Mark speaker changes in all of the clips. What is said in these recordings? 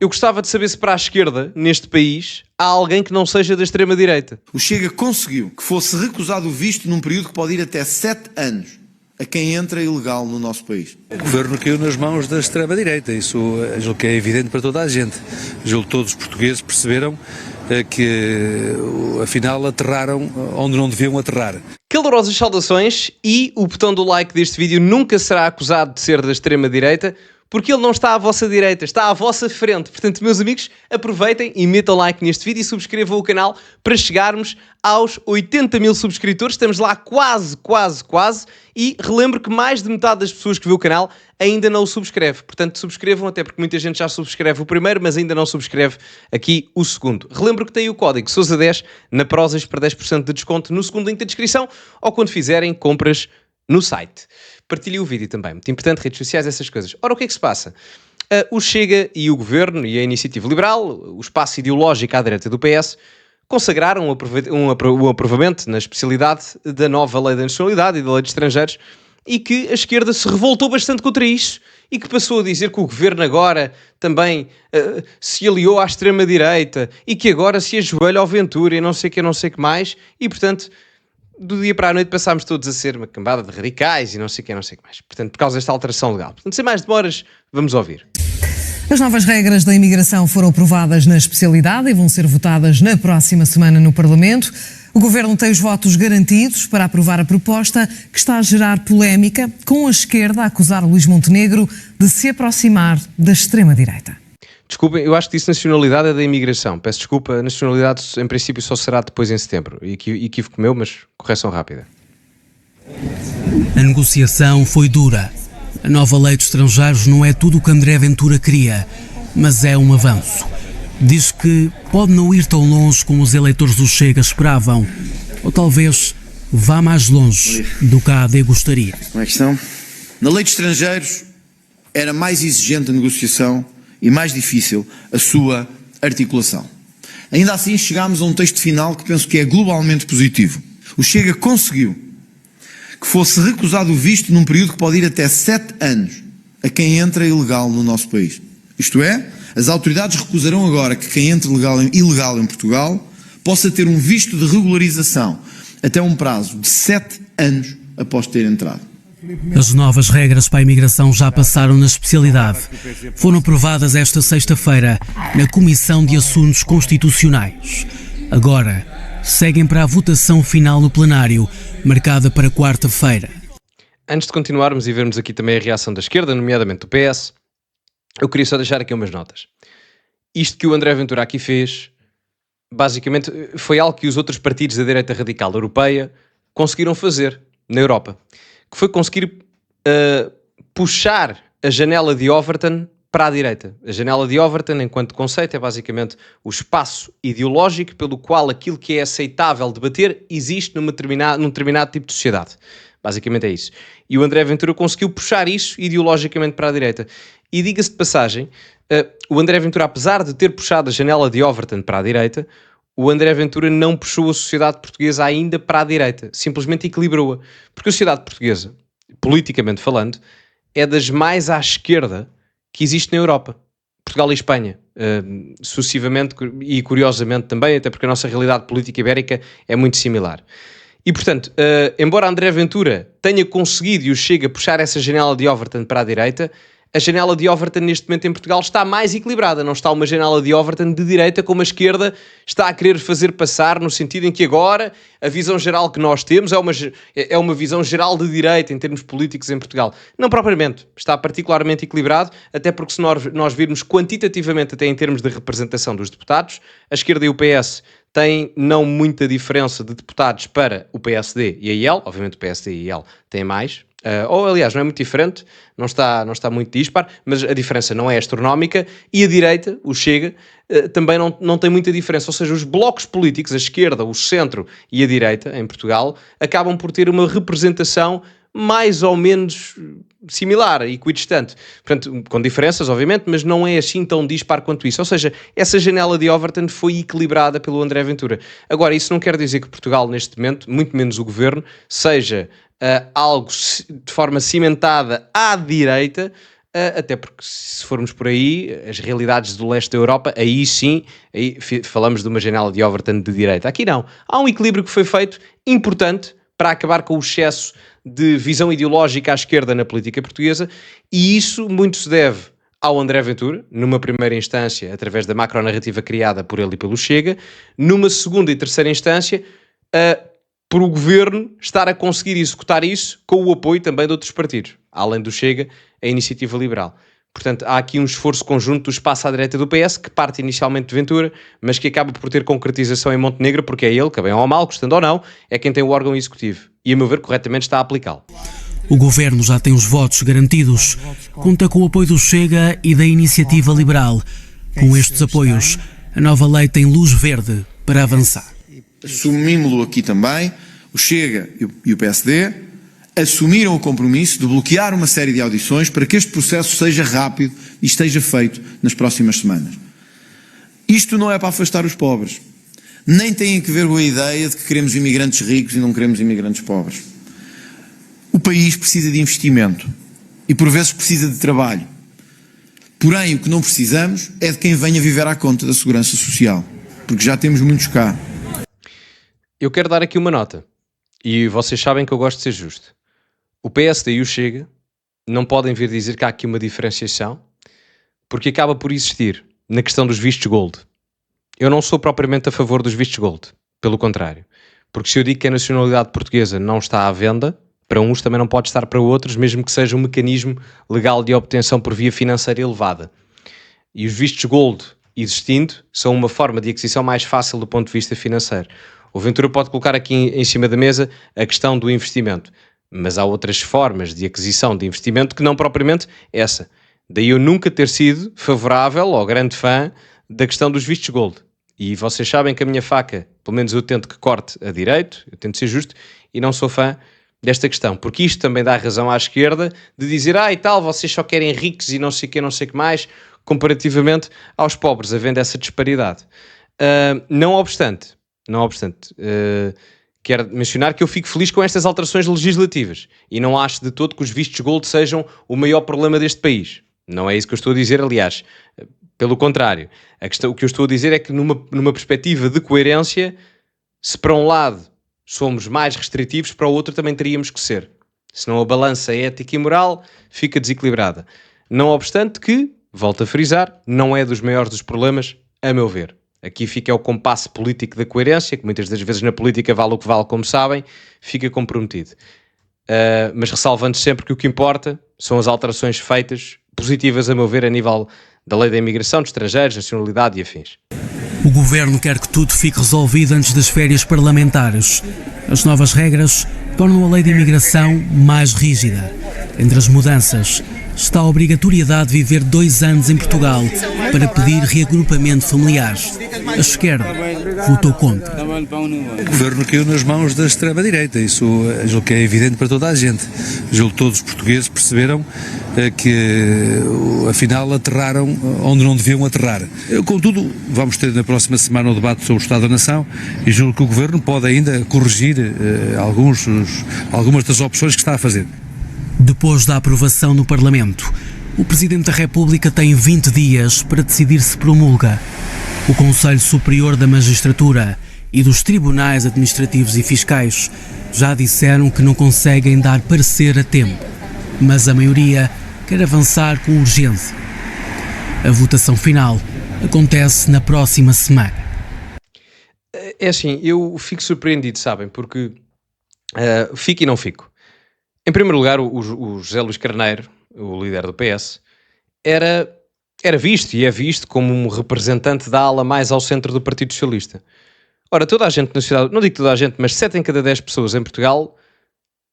Speaker 1: Eu gostava de saber se para a esquerda, neste país, há alguém que não seja da extrema-direita.
Speaker 2: O Chega conseguiu que fosse recusado o visto num período que pode ir até 7 anos a quem entra ilegal no nosso país.
Speaker 3: O governo caiu nas mãos da extrema-direita, isso julgo que é evidente para toda a gente. Julgo que todos os portugueses perceberam que, afinal, aterraram onde não deviam aterrar.
Speaker 1: Calorosas saudações e o botão do like deste vídeo nunca será acusado de ser da extrema-direita, porque ele não está à vossa direita, está à vossa frente. Portanto, meus amigos, aproveitem e metam like neste vídeo e subscrevam o canal para chegarmos aos 80 mil subscritores. Estamos lá quase. E relembro que mais de metade das pessoas que vê o canal ainda não o subscreve. Portanto, subscrevam, até porque muita gente já subscreve o primeiro, mas ainda não subscreve aqui o segundo. Relembro que tem o código SOUSA10 na Prozis para 10% de desconto no segundo link da descrição ou quando fizerem compras no site. Partilhem o vídeo também, muito importante, redes sociais, essas coisas. Ora, o que é que se passa? O Chega e o Governo e a Iniciativa Liberal, o espaço ideológico à direita do PS, consagraram o aprovamento na especialidade da nova Lei da Nacionalidade e da Lei de Estrangeiros e que a esquerda se revoltou bastante contra isso e que passou a dizer que o Governo agora também se aliou à extrema-direita e que agora se ajoelha ao Ventura e não sei o que mais e, portanto, do dia para a noite passámos todos a ser uma cambada de radicais e não sei o que mais. Portanto, por causa desta alteração legal. Portanto, sem mais demoras, vamos ouvir.
Speaker 4: As novas regras da imigração foram aprovadas na especialidade e vão ser votadas na próxima semana no Parlamento. O Governo tem os votos garantidos para aprovar a proposta que está a gerar polémica, com a esquerda a acusar Luís Montenegro de se aproximar da extrema-direita.
Speaker 1: Desculpem, eu acho que disse nacionalidade é da imigração. Peço desculpa, a nacionalidade em princípio só será depois em setembro. Equívoco meu, mas correção rápida.
Speaker 5: A negociação foi dura. A nova lei de estrangeiros não é tudo o que André Ventura queria, mas é um avanço. Diz que pode não ir tão longe como os eleitores do Chega esperavam, ou talvez vá mais longe do que a AD gostaria.
Speaker 2: Uma questão. Na lei de estrangeiros era mais exigente a negociação e mais difícil a sua articulação. Ainda assim chegámos a um texto final que penso que é globalmente positivo. O Chega conseguiu que fosse recusado o visto num período que pode ir até 7 anos a quem entra ilegal no nosso país. Isto é, as autoridades recusarão agora que quem entra ilegal em Portugal possa ter um visto de regularização até um prazo de 7 anos após ter entrado.
Speaker 5: As novas regras para a imigração já passaram na especialidade. Foram aprovadas esta sexta-feira na Comissão de Assuntos Constitucionais. Agora, seguem para a votação final no plenário, marcada para quarta-feira.
Speaker 1: Antes de continuarmos e vermos aqui também a reação da esquerda, nomeadamente do PS, eu queria só deixar aqui umas notas. Isto que o André Ventura aqui fez, basicamente, foi algo que os outros partidos da direita radical europeia conseguiram fazer na Europa. Que foi conseguir puxar a janela de Overton para a direita. A janela de Overton, enquanto conceito, é basicamente o espaço ideológico pelo qual aquilo que é aceitável debater existe num determinado tipo de sociedade. Basicamente é isso. E o André Ventura conseguiu puxar isso ideologicamente para a direita. E diga-se de passagem, o André Ventura, apesar de ter puxado a janela de Overton para a direita, o André Ventura não puxou a sociedade portuguesa ainda para a direita, simplesmente equilibrou-a. Porque a sociedade portuguesa, politicamente falando, é das mais à esquerda que existe na Europa. Portugal e Espanha, sucessivamente e curiosamente também, até porque a nossa realidade política ibérica é muito similar. E, portanto, embora André Ventura tenha conseguido e o Chega puxar essa janela de Overton para a direita, a janela de Overton neste momento em Portugal está mais equilibrada, não está uma janela de Overton de direita como a esquerda está a querer fazer passar, no sentido em que agora a visão geral que nós temos é uma visão geral de direita em termos políticos em Portugal. Não propriamente, está particularmente equilibrado, até porque se nós virmos quantitativamente até em termos de representação dos deputados, a esquerda e o PS têm não muita diferença de deputados para o PSD e a IEL, obviamente o PSD e a IEL têm mais, ou aliás não é muito diferente, não está muito dispar, mas a diferença não é astronómica, e a direita, o Chega, também não tem muita diferença, ou seja, os blocos políticos, a esquerda, o centro e a direita em Portugal, acabam por ter uma representação mais ou menos similar, equidistante. Portanto, com diferenças, obviamente, mas não é assim tão dispar quanto isso. Ou seja, essa janela de Overton foi equilibrada pelo André Ventura. Agora, isso não quer dizer que Portugal, neste momento, muito menos o Governo, seja algo de forma cimentada à direita, até porque se formos por aí, as realidades do leste da Europa, aí sim, aí falamos de uma janela de Overton de direita. Aqui não. Há um equilíbrio que foi feito, importante, para acabar com o excesso de visão ideológica à esquerda na política portuguesa, e isso muito se deve ao André Ventura, numa primeira instância, através da macronarrativa criada por ele e pelo Chega, numa segunda e terceira instância, por o governo estar a conseguir executar isso com o apoio também de outros partidos, além do Chega, a Iniciativa Liberal. Portanto, há aqui um esforço conjunto do espaço à direita do PS, que parte inicialmente de Ventura, mas que acaba por ter concretização em Montenegro, porque é ele, que bem ou mal, gostando ou não, é quem tem o órgão executivo. E, a meu ver, corretamente está a aplicá-lo.
Speaker 5: O governo já tem os votos garantidos, conta com o apoio do Chega e da Iniciativa Liberal. Com estes apoios, a nova lei tem luz verde para avançar.
Speaker 2: Assumimos-lo aqui também, o Chega e o PSD assumiram o compromisso de bloquear uma série de audições para que este processo seja rápido e esteja feito nas próximas semanas. Isto não é para afastar os pobres, nem tem que ver com a ideia de que queremos imigrantes ricos e não queremos imigrantes pobres. O país precisa de investimento e por vezes precisa de trabalho. Porém, o que não precisamos é de quem venha viver à conta da segurança social, porque já temos muitos cá.
Speaker 1: Eu quero dar aqui uma nota, e vocês sabem que eu gosto de ser justo. O PSD e o Chega não podem vir dizer que há aqui uma diferenciação, porque acaba por existir na questão dos vistos gold. Eu não sou propriamente a favor dos vistos gold, pelo contrário. Porque se eu digo que a nacionalidade portuguesa não está à venda, para uns também não pode estar para outros, mesmo que seja um mecanismo legal de obtenção por via financeira elevada. E os vistos gold, existindo, são uma forma de aquisição mais fácil do ponto de vista financeiro. O Ventura pode colocar aqui em cima da mesa a questão do investimento, mas há outras formas de aquisição de investimento que não propriamente essa. Daí eu nunca ter sido favorável ou grande fã da questão dos vistos gold. E vocês sabem que a minha faca, pelo menos eu tento que corte a direito, eu tento ser justo, e não sou fã desta questão, porque isto também dá razão à esquerda de dizer, e tal, vocês só querem ricos e não sei o que, não sei o que mais, comparativamente aos pobres, havendo essa disparidade. Não obstante, quero mencionar que eu fico feliz com estas alterações legislativas e não acho de todo que os vistos gold sejam o maior problema deste país. Não é isso que eu estou a dizer, aliás, pelo contrário. O que eu estou a dizer é que numa perspectiva de coerência, se para um lado somos mais restritivos, para o outro também teríamos que ser. Senão a balança ética e moral fica desequilibrada. Não obstante que, volto a frisar, não é dos maiores dos problemas, a meu ver. Aqui fica o compasso político da coerência, que muitas das vezes na política vale o que vale, como sabem, fica comprometido. Mas ressalvando sempre que o que importa são as alterações feitas, positivas a meu ver, a nível da lei da imigração, de estrangeiros, nacionalidade e afins.
Speaker 5: O governo quer que tudo fique resolvido antes das férias parlamentares. As novas regras tornam a lei de imigração mais rígida. Entre as mudanças está a obrigatoriedade de viver 2 anos em Portugal para pedir reagrupamento familiar. A esquerda votou contra.
Speaker 3: O governo caiu nas mãos da extrema-direita, isso julgo que é evidente para toda a gente. Julgo que todos os portugueses perceberam que, afinal, aterraram onde não deviam aterrar. Contudo, vamos ter na próxima semana o debate sobre o Estado da Nação e julgo que o governo pode ainda corrigir algumas das opções que está a fazer.
Speaker 5: Depois da aprovação no Parlamento, o Presidente da República tem 20 dias para decidir se promulga. O Conselho Superior da Magistratura e dos Tribunais Administrativos e Fiscais já disseram que não conseguem dar parecer a tempo, mas a maioria quer avançar com urgência. A votação final acontece na próxima semana.
Speaker 1: É assim, eu fico surpreendido, sabem, porque fico e não fico. Em primeiro lugar, o José Luís Carneiro, o líder do PS, era visto e é visto como um representante da ala mais ao centro do Partido Socialista. Ora, toda a gente na sociedade, não digo toda a gente, mas 7 em cada 10 pessoas em Portugal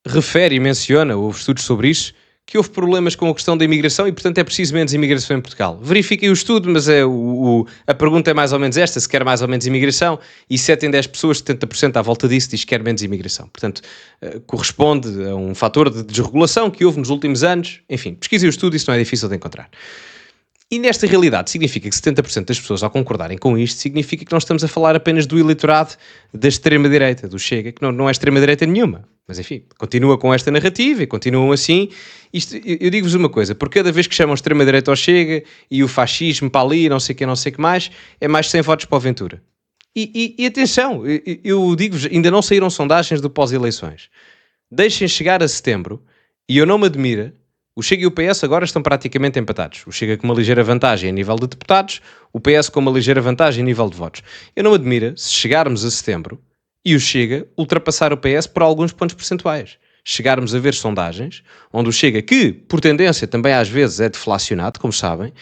Speaker 1: refere e menciona, houve estudos sobre isso, que houve problemas com a questão da imigração e, portanto, é preciso menos imigração em Portugal. Verifiquem o estudo, mas a pergunta é mais ou menos esta, se quer mais ou menos imigração, e 7 em 10 pessoas, 70% à volta disso, diz que quer menos imigração. Portanto, corresponde a um fator de desregulação que houve nos últimos anos. Enfim, pesquisem o estudo, isso não é difícil de encontrar. E nesta realidade significa que 70% das pessoas, ao concordarem com isto, significa que nós estamos a falar apenas do eleitorado da extrema-direita, do Chega, que não é extrema-direita nenhuma. Mas enfim, continua com esta narrativa e continuam assim. Isto, eu digo-vos uma coisa, por cada vez que chamam extrema-direita ao Chega e o fascismo para ali, não sei o que mais, é mais 100 votos para o Ventura. E atenção, eu digo-vos, ainda não saíram sondagens do pós-eleições. Deixem chegar a setembro e eu não me admira. O Chega e o PS agora estão praticamente empatados. O Chega com uma ligeira vantagem a nível de deputados, o PS com uma ligeira vantagem a nível de votos. Eu não me admira se chegarmos a setembro e o Chega ultrapassar o PS por alguns pontos percentuais. Chegarmos a ver sondagens onde o Chega, que por tendência também às vezes é deflacionado, como sabem,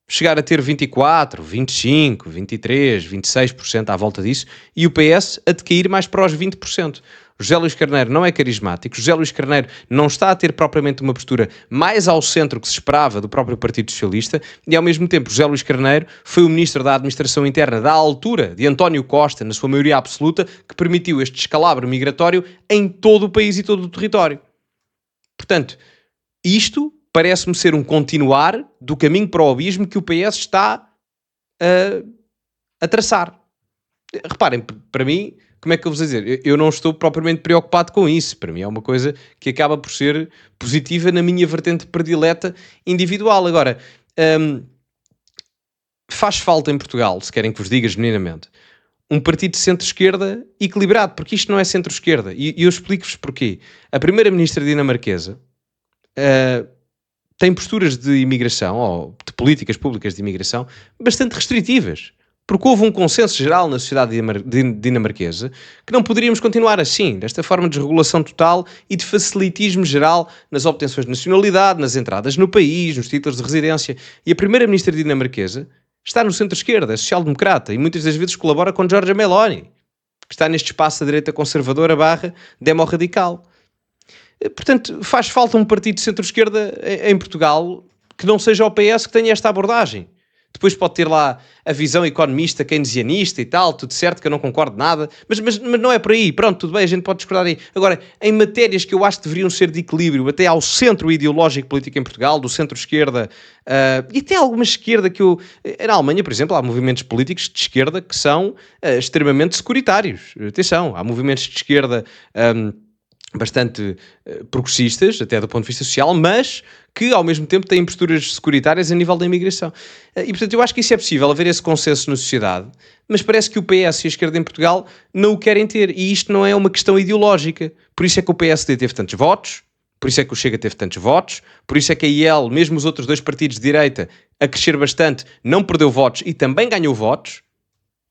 Speaker 1: chegar a ter 24, 25, 23, 26% à volta disso e o PS a decair mais para os 20%. José Luís Carneiro não é carismático, José Luís Carneiro não está a ter propriamente uma postura mais ao centro que se esperava do próprio Partido Socialista e ao mesmo tempo José Luís Carneiro foi o Ministro da Administração Interna da altura de António Costa, na sua maioria absoluta, que permitiu este descalabro migratório em todo o país e todo o território. Portanto, isto parece-me ser um continuar do caminho para o abismo que o PS está a traçar. Reparem, para mim, como é que eu vos vou dizer? Eu não estou propriamente preocupado com isso. Para mim é uma coisa que acaba por ser positiva na minha vertente predileta individual. Agora, faz falta em Portugal, se querem que vos diga genuinamente, um partido de centro-esquerda equilibrado, porque isto não é centro-esquerda. E eu explico-vos porquê. A primeira-ministra dinamarquesa tem posturas de imigração, ou de políticas públicas de imigração, bastante restritivas. Porque houve um consenso geral na sociedade dinamarquesa que não poderíamos continuar assim, desta forma de desregulação total e de facilitismo geral nas obtenções de nacionalidade, nas entradas no país, nos títulos de residência. E a primeira-ministra dinamarquesa está no centro-esquerda, é social-democrata e muitas das vezes colabora com Giorgia Meloni, que está neste espaço da direita conservadora / demo-radical. Portanto, faz falta um partido de centro-esquerda em Portugal que não seja o PS que tenha esta abordagem. Depois pode ter lá a visão economista, keynesianista e tal, tudo certo, que eu não concordo nada, mas não é por aí, pronto, tudo bem, a gente pode discordar aí. Agora, em matérias que eu acho que deveriam ser de equilíbrio, até ao centro ideológico político em Portugal, do centro-esquerda, e até alguma esquerda que eu... Na Alemanha, por exemplo, há movimentos políticos de esquerda que são extremamente securitários. Atenção, há movimentos de esquerda... bastante progressistas, até do ponto de vista social, mas que ao mesmo tempo têm posturas securitárias a nível da imigração. E portanto eu acho que isso é possível, haver esse consenso na sociedade, mas parece que o PS e a esquerda em Portugal não o querem ter, e isto não é uma questão ideológica. Por isso é que o PSD teve tantos votos, por isso é que o Chega teve tantos votos, por isso é que a IEL, mesmo os outros dois partidos de direita, a crescer bastante, não perdeu votos e também ganhou votos,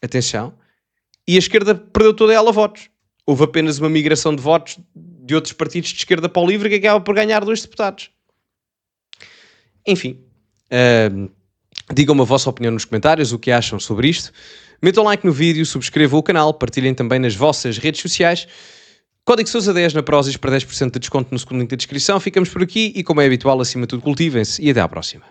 Speaker 1: atenção, e a esquerda perdeu toda ela votos. Houve apenas uma migração de votos de outros partidos de esquerda para o LIVRE que acaba por ganhar 2 deputados. Enfim, digam-me a vossa opinião nos comentários, o que acham sobre isto. Metam like no vídeo, subscrevam o canal, partilhem também nas vossas redes sociais. Código Sousa10 na Prozis para 10% de desconto no segundo link da descrição. Ficamos por aqui e, como é habitual, acima de tudo, cultivem-se e até à próxima.